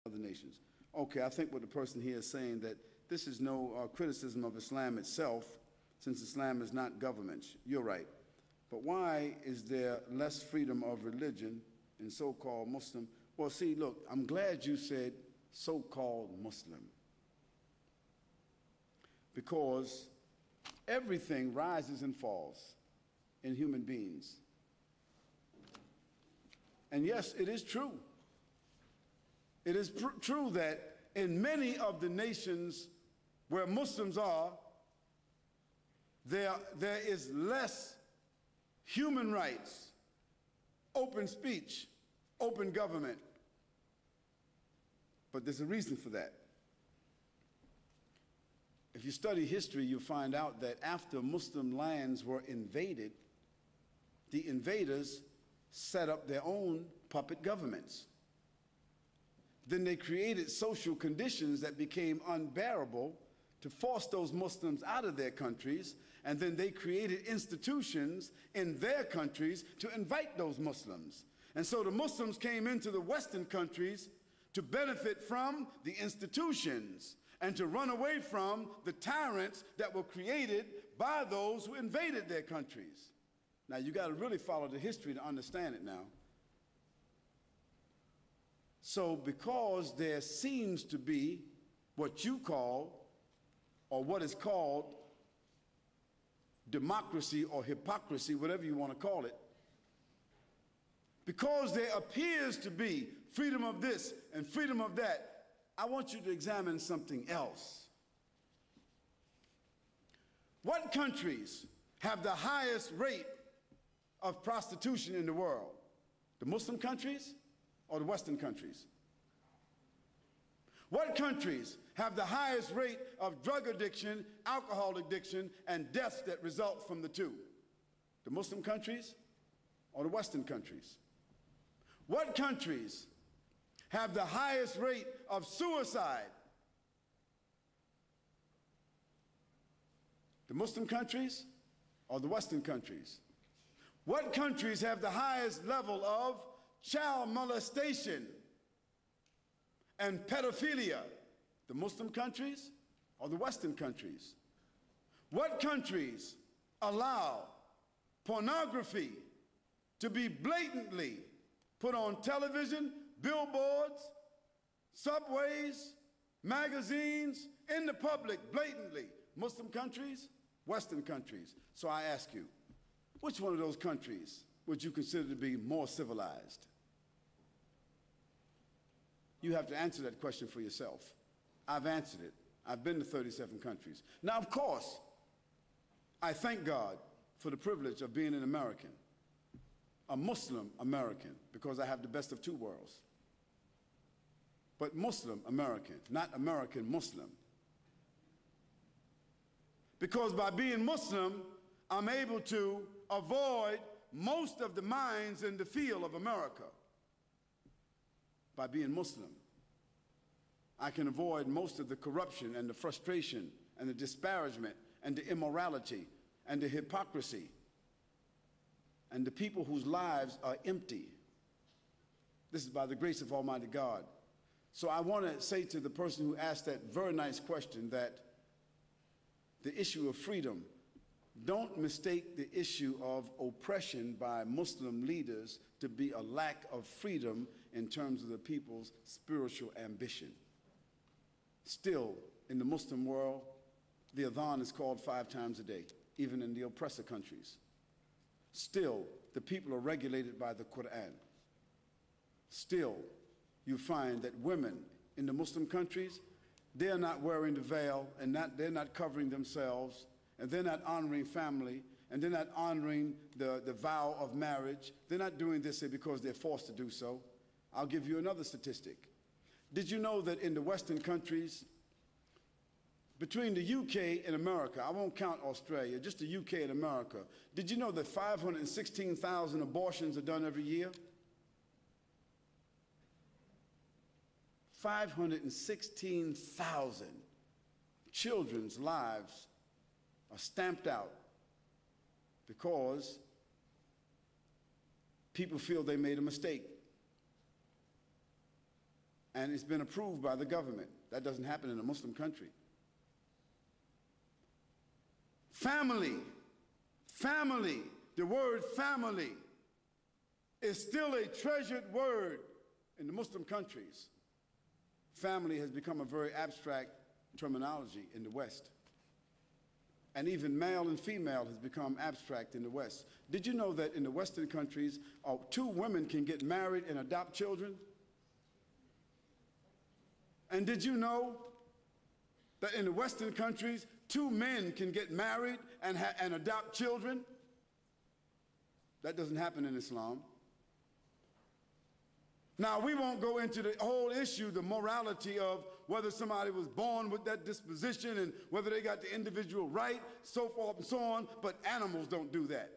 other nations. Okay, I think what the person here is saying that this is no criticism of Islam itself, since Islam is not government. You're right. But why is there less freedom of religion in so-called Muslim? Well, see, look, I'm glad you said so-called Muslim, because everything rises and falls in human beings. And yes, it is true. It is true that in many of the nations where Muslims are, there is less human rights, open speech, open government. But there's a reason for that. If you study history, you'll find out that after Muslim lands were invaded, the invaders set up their own puppet governments. Then they created social conditions that became unbearable to force those Muslims out of their countries, and then they created institutions in their countries to invite those Muslims. And so the Muslims came into the Western countries to benefit from the institutions and to run away from the tyrants that were created by those who invaded their countries. Now, you got to really follow the history to understand it now. So because there seems to be what you call, or what is called, democracy or hypocrisy, whatever you want to call it, because there appears to be freedom of this and freedom of that, I want you to examine something else. What countries have the highest rate of prostitution in the world? The Muslim countries or the Western countries? What countries have the highest rate of drug addiction, alcohol addiction, and deaths that result from the two? The Muslim countries or the Western countries? What countries have the highest rate of suicide? The Muslim countries or the Western countries? What countries have the highest level of child molestation and pedophilia? The Muslim countries or the Western countries? What countries allow pornography to be blatantly put on television, billboards, subways, magazines, in the public, blatantly? Muslim countries, Western countries. So I ask you, which one of those countries would you consider to be more civilized? You have to answer that question for yourself. I've answered it. I've been to 37 countries. Now, of course, I thank God for the privilege of being an American, a Muslim American, because I have the best of two worlds. But Muslim American, not American Muslim. Because by being Muslim, I'm able to avoid most of the mines in the field of America. By being Muslim, I can avoid most of the corruption and the frustration and the disparagement and the immorality and the hypocrisy and the people whose lives are empty. This is by the grace of Almighty God. So I want to say to the person who asked that very nice question that the issue of freedom, don't mistake the issue of oppression by Muslim leaders to be a lack of freedom in terms of the people's spiritual ambition. Still, in the Muslim world, the adhan is called 5 times a day, even in the oppressor countries. Still, the people are regulated by the Quran. Still, you find that women in the Muslim countries, they're not wearing the veil and they're not covering themselves, and they're not honoring family, and they're not honoring the vow of marriage. They're not doing this because they're forced to do so. I'll give you another statistic. Did you know that in the Western countries, between the UK and America, I won't count Australia, just the UK and America, did you know that 516,000 abortions are done every year? 516,000 children's lives are stamped out because people feel they made a mistake. and it's been approved by the government. That doesn't happen in a Muslim country. Family, the word family is still a treasured word in the Muslim countries. Family has become a very abstract terminology in the West. And even male and female has become abstract in the West. Did you know that in the Western countries, 2 women can get married and adopt children? And did you know that in the Western countries, 2 men can get married and adopt children? That doesn't happen in Islam. Now, we won't go into the whole issue, the morality of whether somebody was born with that disposition and whether they got the individual right, so forth and so on, but animals don't do that.